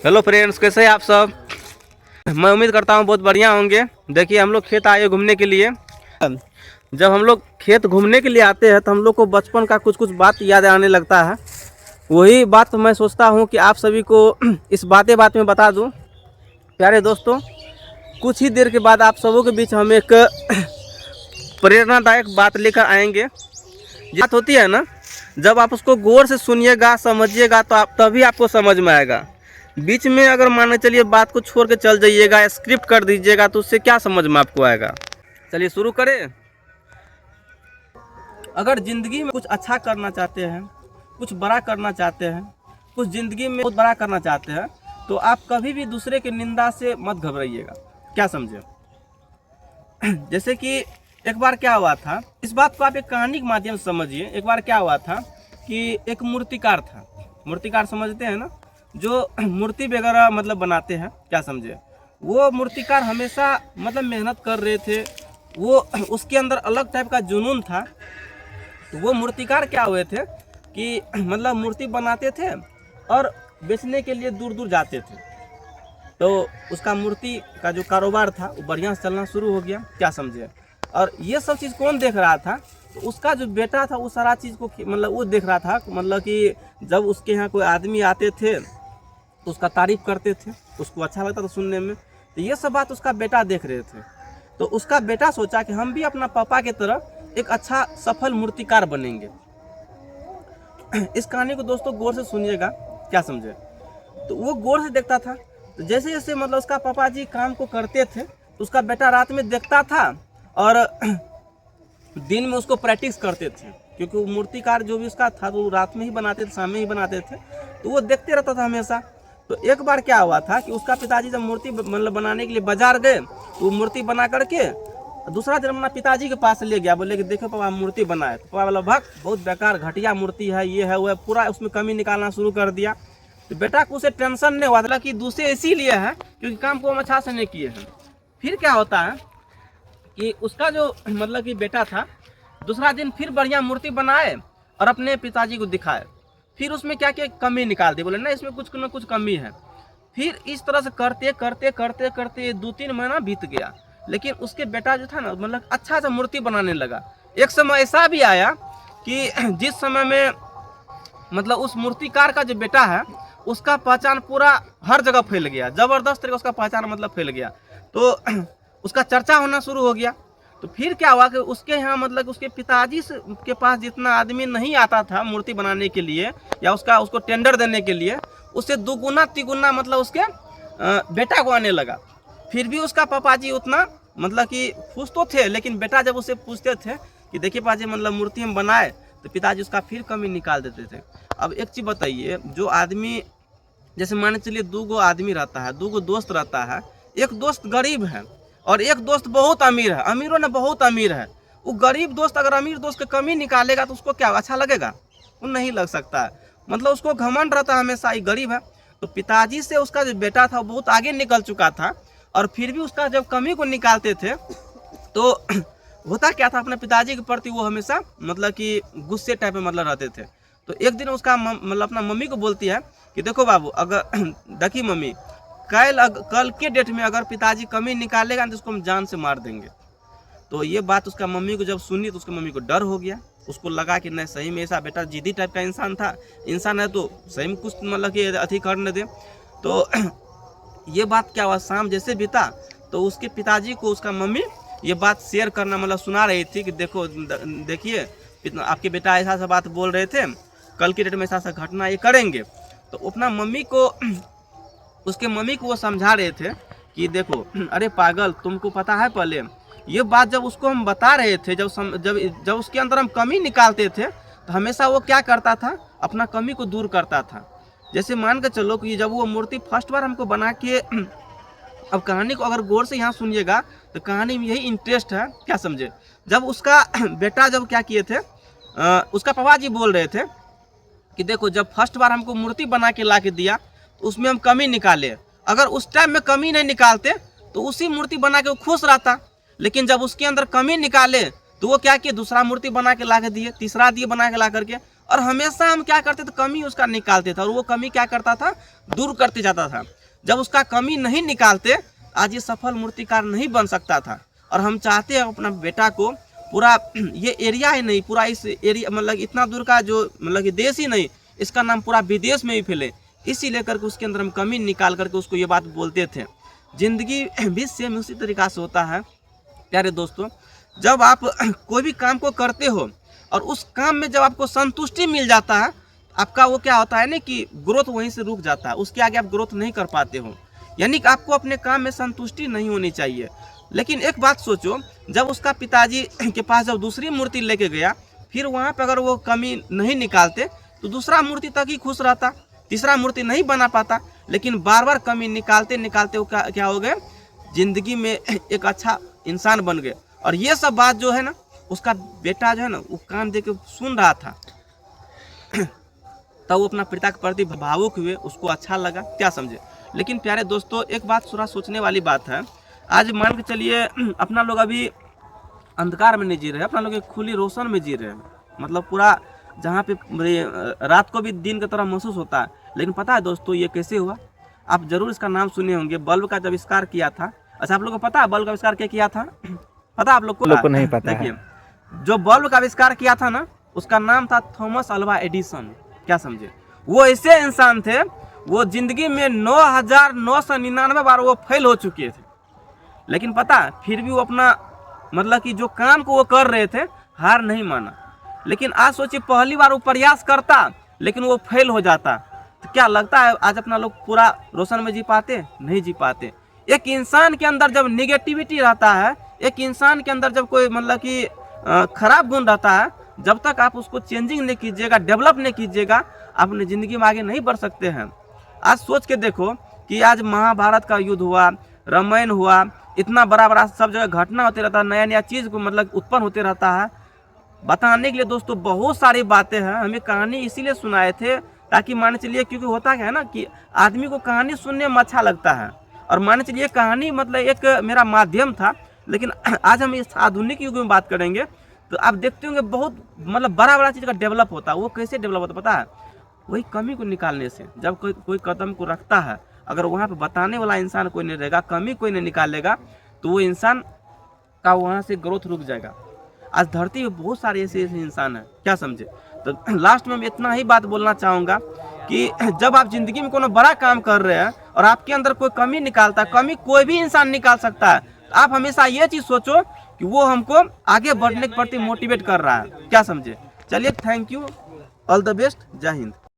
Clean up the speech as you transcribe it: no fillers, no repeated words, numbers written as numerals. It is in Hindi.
हेलो फ्रेंड्स, कैसे हैं आप सब। मैं उम्मीद करता हूँ बहुत बढ़िया होंगे। देखिए, हम लोग खेत आए घूमने के लिए। जब हम लोग खेत घूमने के लिए आते हैं तो हम लोग को बचपन का कुछ कुछ बात याद आने लगता है। वही बात मैं सोचता हूँ कि आप सभी को इस बात में बता दूँ। प्यारे दोस्तों, कुछ ही देर के बाद आप सबों के बीच हम एक प्रेरणादायक बात लेकर आएंगे। बात होती है ना, जब आप उसको गौर से सुनिएगा, समझिएगा, तो आप तभी आपको समझ में आएगा। बीच में अगर मान के चलिए बात को छोड़ के चल जाइएगा, स्क्रिप्ट कर दीजिएगा, तो उससे क्या समझ में आपको आएगा। चलिए शुरू करें। अगर ज़िंदगी में कुछ अच्छा करना चाहते हैं, कुछ बड़ा करना चाहते हैं, कुछ ज़िंदगी में बहुत बड़ा करना चाहते हैं, तो आप कभी भी दूसरे की निंदा से मत घबराइएगा। क्या समझे। जैसे कि एक बार क्या हुआ था, इस बात को आप एक कहानी के माध्यम से समझिए। एक बार क्या हुआ था कि एक मूर्तिकार था। मूर्तिकार समझते हैं ना, जो मूर्ति वगैरह मतलब बनाते हैं। क्या समझे। वो मूर्तिकार हमेशा मतलब मेहनत कर रहे थे। वो उसके अंदर अलग टाइप का जुनून था। तो वो मूर्तिकार क्या हुए थे कि मतलब मूर्ति बनाते थे और बेचने के लिए दूर दूर जाते थे। तो उसका मूर्ति का जो कारोबार था वो बढ़िया से चलना शुरू हो गया। क्या समझे। और ये सब चीज़ कौन देख रहा था, तो उसका जो बेटा था वो सारा चीज़ को मतलब वो देख रहा था। मतलब कि जब उसके यहाँ कोई आदमी आते थे तो उसका तारीफ करते थे, उसको अच्छा लगता था सुनने में। तो ये सब बात उसका बेटा देख रहे थे। तो उसका बेटा सोचा कि हम भी अपना पापा की तरह एक अच्छा सफल मूर्तिकार बनेंगे। इस कहानी को दोस्तों गौर से सुनिएगा। क्या समझे। तो वो गौर से देखता था। तो जैसे जैसे मतलब उसका पापा जी काम को करते थे तो उसका बेटा रात में देखता था और दिन में उसको प्रैक्टिस करते थे, क्योंकि वो मूर्तिकार जो भी उसका था तो वो रात में ही बनाते थे, शाम में ही बनाते थे। तो वो देखते रहता था हमेशा। तो एक बार क्या हुआ था कि उसका पिताजी जब मूर्ति मतलब बनाने के लिए बाजार गए तो वो मूर्ति बना करके दूसरा दिन अपना पिताजी के पास ले गया। बोले कि देखो पापा मूर्ति बनाए। तो पापा बोला भाग, बहुत बेकार घटिया मूर्ति है, ये है वो है, पूरा उसमें कमी निकालना शुरू कर दिया। तो बेटा को उसे टेंशन नहीं हुआ था कि दूसरे इसीलिए है क्योंकि काम को हम अच्छा से नहीं किए हैं। फिर क्या होता है कि उसका जो मतलब कि बेटा था दूसरा दिन फिर बढ़िया मूर्ति बनाए और अपने पिताजी को दिखाए। फिर उसमें क्या क्या कमी निकाल दी। बोले ना इसमें कुछ न कुछ कमी है। फिर इस तरह से करते करते करते करते 2-3 महीना बीत गया, लेकिन उसके बेटा जो था ना मतलब अच्छा सा मूर्ति बनाने लगा। एक समय ऐसा भी आया कि जिस समय में मतलब उस मूर्तिकार का जो बेटा है उसका पहचान पूरा हर जगह फैल गया। जबरदस्त तरीके उसका पहचान मतलब फैल गया। तो उसका चर्चा होना शुरू हो गया। तो फिर क्या हुआ कि उसके यहाँ मतलब उसके पिताजी के पास जितना आदमी नहीं आता था मूर्ति बनाने के लिए या उसको टेंडर देने के लिए, उससे 2 गुना 3 गुना मतलब उसके बेटा को आने लगा। फिर भी उसका पापा जी उतना मतलब कि खुश तो थे, लेकिन बेटा जब उससे पूछते थे कि देखिए पापा मतलब मूर्ति हम बनाए, तो पिताजी उसका फिर कमी निकाल देते थे। अब एक चीज़ बताइए, जो आदमी जैसे मान चलिए 2 गो आदमी रहता है, 2 गो दोस्त रहता है। एक दोस्त गरीब है और एक दोस्त बहुत अमीर है। अमीरों ने बहुत अमीर है। वो गरीब दोस्त अगर अमीर दोस्त की कमी निकालेगा तो उसको क्या अच्छा लगेगा। वो नहीं लग सकता है। मतलब उसको घमंड रहता है हमेशा, ये गरीब है। तो पिताजी से उसका जो बेटा था वो बहुत आगे निकल चुका था और फिर भी उसका जब कमी को निकालते थे तो होता क्या था, अपने पिताजी के प्रति वो हमेशा मतलब कि गुस्से टाइप में मतलब रहते थे। तो एक दिन उसका मतलब अपना मम्मी को बोलती है कि देखो बाबू, अगर देखिए मम्मी, कल के डेट में अगर पिताजी कमी निकालेगा तो उसको हम जान से मार देंगे। तो ये बात उसका मम्मी को जब सुनी तो उसके मम्मी को डर हो गया। उसको लगा कि नहीं, सही में ऐसा बेटा जिद्दी टाइप का इंसान है तो सही में कुछ मतलब कि अति करने दे। तो ये बात क्या हुआ, शाम जैसे बीता तो उसके पिताजी को उसका मम्मी ये बात शेयर करना मतलब सुना रही थी कि देखो देखिए आपके बेटा ऐसा सा बात बोल रहे थे, कल की डेट में ऐसा सा घटना ये करेंगे। तो अपना मम्मी को उसके मम्मी को वो समझा रहे थे कि देखो अरे पागल, तुमको पता है पहले ये बात जब उसको हम बता रहे थे, जब उसके अंदर हम कमी निकालते थे तो हमेशा वो क्या करता था, अपना कमी को दूर करता था। जैसे मान के चलो कि जब वो मूर्ति फर्स्ट बार हमको बना के, अब कहानी को अगर गौर से यहाँ सुनिएगा तो कहानी में यही इंटरेस्ट है। क्या समझे। जब उसका बेटा जब क्या किए थे, उसका पापा जी बोल रहे थे कि देखो जब फर्स्ट बार हमको मूर्ति बना के ला के दिया तो उसमें हम कमी निकाले। अगर उस टाइम में कमी नहीं निकालते तो उसी मूर्ति बना के वो खुश रहता। लेकिन जब उसके अंदर कमी निकाले तो वो क्या किए, दूसरा मूर्ति बना के ला के दिए, तीसरा दिए बना के ला करके, और हमेशा हम क्या करते थे, कमी उसका निकालते थे और वो कमी क्या करता था, दूर करते जाता था। जब उसका कमी नहीं निकालते आज ये सफल मूर्तिकार नहीं बन सकता था। और हम चाहते हैं अपना बेटा को पूरा ये एरिया ही नहीं, पूरा इस एरिया मतलब इतना दूर का जो मतलब कि देश ही नहीं, इसका नाम पूरा विदेश में भी फैले, इसी लेकर के उसके अंदर हम कमी निकाल करके उसको ये बात बोलते थे। जिंदगी भी सेम उसी तरीक़ा से होता है प्यारे दोस्तों। जब आप कोई भी काम को करते हो और उस काम में जब आपको संतुष्टि मिल जाता है, आपका वो क्या होता है ना कि ग्रोथ वहीं से रुक जाता है, उसके आगे आप ग्रोथ नहीं कर पाते हो। यानी कि आपको अपने काम में संतुष्टि नहीं होनी चाहिए। लेकिन एक बात सोचो, जब उसका पिताजी के पास जब दूसरी मूर्ति लेके गया, फिर वहाँ पर अगर वो कमी नहीं निकालते तो दूसरा मूर्ति तक ही खुश रहता, तीसरा मूर्ति नहीं बना पाता। लेकिन बार बार कमी निकालते निकालते वो क्या हो गए, जिंदगी में एक अच्छा इंसान बन गए। और ये सब बात जो है ना, उसका बेटा जो है ना वो कान दे के सुन रहा था तब वो अपना पिता के प्रति भावुक हुए, उसको अच्छा लगा, क्या समझे। लेकिन प्यारे दोस्तों एक बात थोड़ा सोचने वाली बात है, आज मान के चलिए अपना लोग अभी अंधकार में नहीं जी रहे, अपना लोग एक खुली रोशन में जी रहे हैं। मतलब पूरा जहाँ पे रात को भी दिन की तरह महसूस होता है। लेकिन पता है दोस्तों ये कैसे हुआ, आप जरूर इसका नाम सुने होंगे, बल्ब का जब आविष्कार किया था। अच्छा आप लोगों को पता है बल्ब का आविष्कार क्या किया था? पता आप लोग को नहीं पता। देखिए जो बल्ब का आविष्कार किया था ना, उसका नाम था थॉमस अल्वा एडिसन, क्या समझे। वो ऐसे इंसान थे, वो जिंदगी में 9,999 बार वो फेल हो चुके थे। लेकिन पता फिर भी वो अपना मतलब कि जो काम को वो कर रहे थे हार नहीं माना। लेकिन आज सोचिए पहली बार वो प्रयास करता लेकिन वो फेल हो जाता, तो क्या लगता है आज अपना लोग पूरा रोशन में जी पाते? नहीं जी पाते। एक इंसान के अंदर जब निगेटिविटी रहता है, एक इंसान के अंदर जब कोई मतलब कि खराब गुण रहता है, जब तक आप उसको चेंजिंग नहीं कीजिएगा, डेवलप नहीं कीजिएगा, आप अपनी ज़िंदगी में आगे नहीं बढ़ सकते हैं। आज सोच के देखो कि आज महाभारत का युद्ध हुआ, रामायण हुआ, इतना बड़ा बड़ा सब जगह घटना होते रहता है, नया नया चीज़ को मतलब उत्पन्न होते रहता है। बताने के लिए दोस्तों बहुत सारी बातें हैं। हमें कहानी इसीलिए सुनाए थे ताकि मान चलिए, क्योंकि होता क्या है ना कि आदमी को कहानी सुनने में अच्छा लगता है, और मान चलिए कहानी मतलब एक मेरा माध्यम था। लेकिन आज हम इस आधुनिक युग में बात करेंगे तो आप देखते होंगे बहुत मतलब बड़ा बड़ा चीज़ का डेवलप होता है। वो कैसे डेवलप होता है पता है? वही कमी को निकालने से। जब कोई कदम को रखता है, अगर वहाँ पे बताने वाला इंसान कोई नहीं रहेगा, कमी कोई नहीं निकालेगा, तो वो इंसान का वहाँ से ग्रोथ रुक जाएगा। आज धरती में बहुत सारे ऐसे इंसान हैं, क्या समझे। तो लास्ट में मैं इतना ही बात बोलना चाहूँगा कि जब आप जिंदगी में कोनो बड़ा काम कर रहे हैं और आपके अंदर कोई कमी निकालता है, कमी कोई भी इंसान निकाल सकता है, आप हमेशा ये चीज़ सोचो कि वो हमको आगे बढ़ने के प्रति मोटिवेट कर रहा है, क्या समझे। चलिए thank you, all the best, जय हिंद।